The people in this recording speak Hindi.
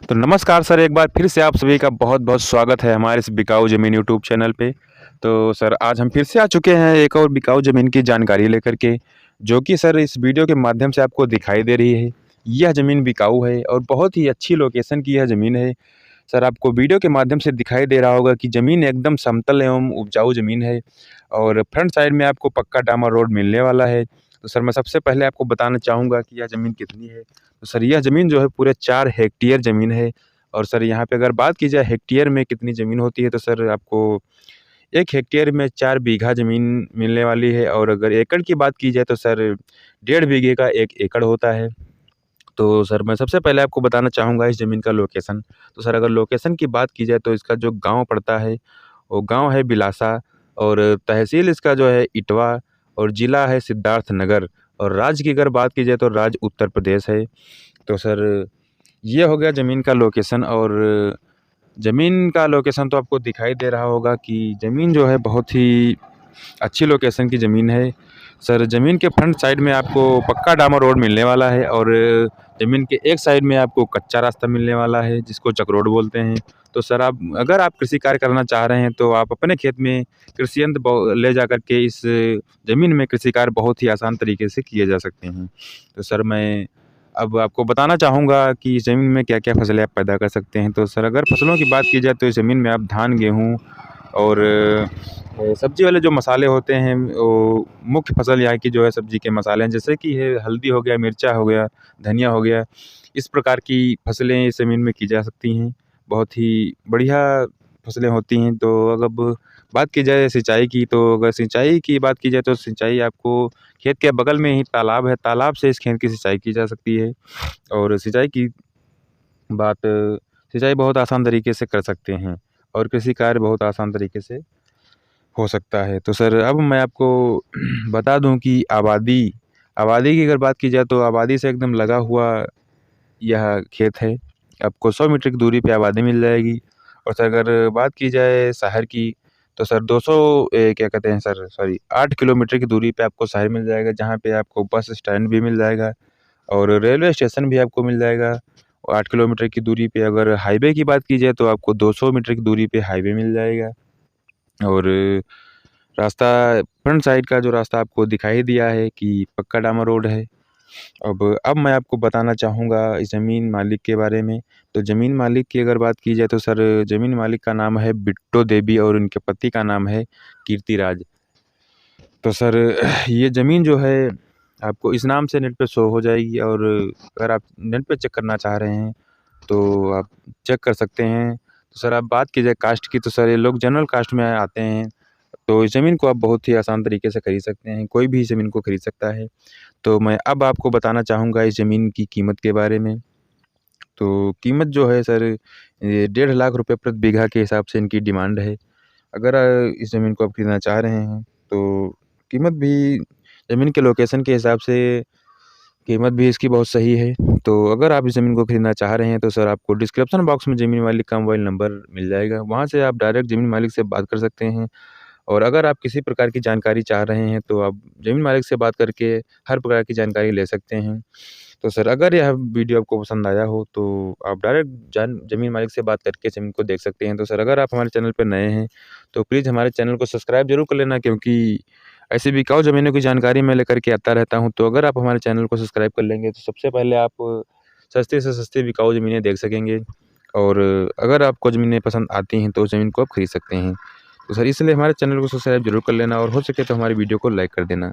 तो नमस्कार सर, एक बार फिर से आप सभी का बहुत-बहुत स्वागत है हमारे इस बिकाऊ ज़मीन यूट्यूब चैनल पे। तो सर आज हम फिर से आ चुके हैं एक और बिकाऊ ज़मीन की जानकारी लेकर के, जो कि सर इस वीडियो के माध्यम से आपको दिखाई दे रही है। यह ज़मीन बिकाऊ है और बहुत ही अच्छी लोकेशन की यह ज़मीन है। सर आपको वीडियो के माध्यम से दिखाई दे रहा होगा कि ज़मीन एकदम समतल एवं उपजाऊ ज़मीन है और फ्रंट साइड में आपको पक्का डामर रोड मिलने वाला है। तो सर मैं सबसे पहले आपको बताना चाहूँगा कि यह ज़मीन कितनी है। तो सर यह ज़मीन जो है पूरे 4 हेक्टेयर ज़मीन है और सर यहाँ पे अगर बात की जाए हेक्टेयर में कितनी ज़मीन होती है तो सर आपको 1 हेक्टेयर में 4 बीघा ज़मीन मिलने वाली है और अगर एकड़ की बात की जाए तो सर 1.5 बीघे का 1 एकड़ होता है। तो सर मैं सबसे पहले आपको बताना चाहूँगा इस ज़मीन का लोकेशन। तो सर अगर लोकेशन की बात की जाए तो इसका जो गाँव पड़ता है, वो गाँव है बिलासा और तहसील इसका जो है इटवा और ज़िला है सिद्धार्थनगर और राज्य की अगर बात की जाए तो राज्य उत्तर प्रदेश है। तो सर ये हो गया ज़मीन का लोकेशन और ज़मीन का लोकेशन तो आपको दिखाई दे रहा होगा कि ज़मीन जो है बहुत ही अच्छी लोकेशन की ज़मीन है। सर ज़मीन के फ्रंट साइड में आपको पक्का डामर रोड मिलने वाला है और ज़मीन के एक साइड में आपको कच्चा रास्ता मिलने वाला है जिसको चक रोड बोलते हैं। तो सर आप अगर आप कृषि कार्य करना चाह रहे हैं तो आप अपने खेत में कृषि यंत्र ले जाकर के इस ज़मीन में कृषि कार्य बहुत ही आसान तरीके से किए जा सकते हैं। तो सर मैं अब आपको बताना चाहूँगा कि इस ज़मीन में क्या-क्या फ़सलें आप पैदा कर सकते हैं। तो सर अगर फ़सलों की बात की जाए तो इस ज़मीन में आप धान, गेहूँ और सब्ज़ी वाले जो मसाले होते हैं वो मुख्य फ़सल यहाँ की जो है सब्ज़ी के मसाले हैं जैसे कि है हल्दी हो गया, मिर्चा हो गया, धनिया हो गया। इस प्रकार की फ़सलें इस ज़मीन में की जा सकती हैं। बहुत ही बढ़िया फ़सलें होती हैं। तो अब बात की जाए सिंचाई की तो अगर सिंचाई की बात की जाए तो सिंचाई आपको खेत के बगल में ही तालाब है, तालाब से इस खेत की सिंचाई की जा सकती है और बात सिंचाई बहुत आसान तरीके से कर सकते हैं और कृषि कार्य बहुत आसान तरीके से हो सकता है। तो सर अब मैं आपको बता दूँ कि आबादी की अगर बात की जाए तो आबादी से एकदम लगा हुआ यह खेत है। आपको 100 मीटर की दूरी पे आबादी मिल जाएगी और सर अगर बात की जाए शहर की तो सर 200 क्या कहते हैं सर सॉरी 8 किलोमीटर की दूरी पे आपको शहर मिल जाएगा जहाँ पे आपको बस स्टैंड भी मिल जाएगा और रेलवे स्टेशन भी आपको मिल जाएगा। 8 किलोमीटर की दूरी पे अगर हाईवे की बात की जाए तो आपको 200 मीटर की दूरी पे हाईवे मिल जाएगा और रास्ता फ्रंट साइड का जो रास्ता आपको दिखाई दिया है कि पक्का डामर रोड है। अब मैं आपको बताना चाहूँगा इस ज़मीन मालिक के बारे में। तो ज़मीन मालिक की अगर बात की जाए तो सर ज़मीन मालिक का नाम है बिट्टो देवी और उनके पति का नाम है कीर्तिराज। तो सर ये ज़मीन जो है आपको इस नाम से नेट पे शो हो जाएगी और अगर आप नेट पे चेक करना चाह रहे हैं तो आप चेक कर सकते हैं। तो सर आप बात की जाए कास्ट की तो सर ये लोग जनरल कास्ट में आते हैं। तो इस ज़मीन को आप बहुत ही आसान तरीके से खरीद सकते हैं, कोई भी इस ज़मीन को खरीद सकता है। तो मैं अब आपको बताना चाहूँगा इस ज़मीन की कीमत के बारे में। तो कीमत जो है सर ये 1.5 लाख रुपए प्रति बीघा के हिसाब से इनकी डिमांड है। अगर इस ज़मीन को आप खरीदना चाह रहे हैं तो कीमत भी ज़मीन के लोकेशन के हिसाब से कीमत भी इसकी बहुत सही है। तो अगर आप इस ज़मीन को खरीदना चाह रहे हैं तो सर आपको डिस्क्रिप्शन बॉक्स में ज़मीन मालिक का मोबाइल नंबर मिल जाएगा। वहाँ से आप डायरेक्ट ज़मीन मालिक से बात कर सकते हैं और अगर आप किसी प्रकार की जानकारी चाह रहे हैं तो आप ज़मीन मालिक से बात करके हर प्रकार की जानकारी ले सकते हैं। तो सर अगर यह वीडियो आपको पसंद आया हो तो आप डायरेक्ट ज़मीन मालिक से बात करके ज़मीन को देख सकते हैं। तो सर अगर आप हमारे चैनल पे नए हैं तो प्लीज़ हमारे चैनल को सब्सक्राइब ज़रूर कर लेना क्योंकि ऐसी बिकाऊ ज़मीनों की जानकारी मैं लेकर के आता रहता हूँ। तो अगर आप हमारे चैनल को सब्सक्राइब कर लेंगे तो सबसे पहले आप सस्ती से सस्ती बिकाऊ ज़मीनें देख सकेंगे और अगर आपको ज़मीनें पसंद आती हैं तो उस ज़मीन को आप खरीद सकते हैं। तो सर इसलिए हमारे चैनल को सब्सक्राइब ज़रूर कर लेना और हो सके तो हमारी वीडियो को लाइक कर देना।